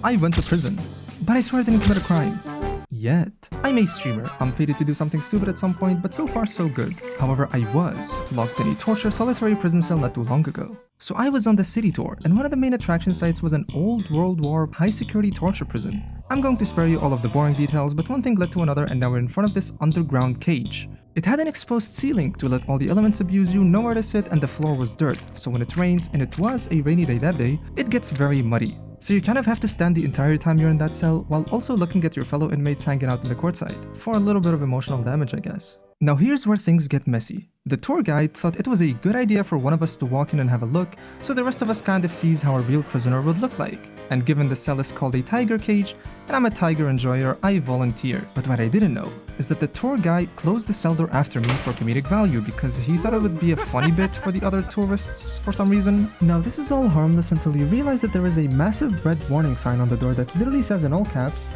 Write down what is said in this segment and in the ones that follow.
I went to prison. But I swear I didn't commit a crime. Yet. I'm a streamer. I'm fated to do something stupid at some point, but so far so good. However, I was locked in a torture solitary prison cell not too long ago. So I was on the city tour, and one of the main attraction sites was an old World War high security torture prison. I'm going to spare you all of the boring details, but one thing led to another and now we're in front of this underground cage. It had an exposed ceiling to let all the elements abuse you, nowhere to sit, and the floor was dirt, so when it rains, and it was a rainy day that day, it gets very muddy. So you kind of have to stand the entire time you're in that cell, while also looking at your fellow inmates hanging out in the courtside, for a little bit of emotional damage, I guess. Now here's where things get messy. The tour guide thought it was a good idea for one of us to walk in and have a look, so the rest of us kind of sees how a real prisoner would look like. And given the cell is called a tiger cage, and I'm a tiger enjoyer, I volunteered. But what I didn't know is that the tour guide closed the cell door after me for comedic value because he thought it would be a funny bit for the other tourists for some reason. Now this is all harmless until you realize that there is a massive red warning sign on the door that literally says in all caps,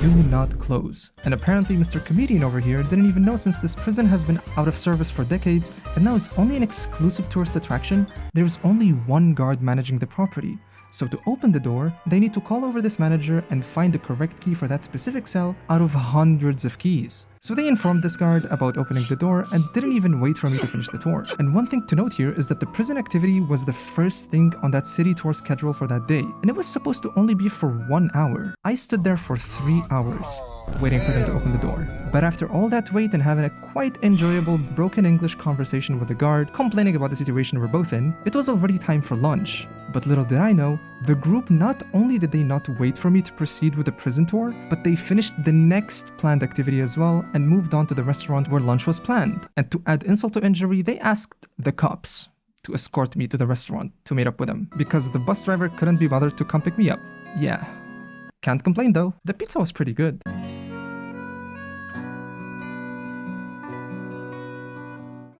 "Do not close." And apparently Mr. Comedian over here didn't even know, since this prison has been out of service for decades and now is only an exclusive tourist attraction. There's only one guard managing the property. So to open the door, they need to call over this manager and find the correct key for that specific cell out of hundreds of keys. So they informed this guard about opening the door and didn't even wait for me to finish the tour. And one thing to note here is that the prison activity was the first thing on that city tour schedule for that day, and it was supposed to only be for 1 hour. I stood there for 3 hours, waiting for them to open the door. But after all that wait and having a quite enjoyable broken English conversation with the guard, complaining about the situation we're both in, it was already time for lunch. But little did I know, the group not only did they not wait for me to proceed with the prison tour, but they finished the next planned activity as well and moved on to the restaurant where lunch was planned. And to add insult to injury, they asked the cops to escort me to the restaurant to meet up with them because the bus driver couldn't be bothered to come pick me up. Yeah. Can't complain though, the pizza was pretty good.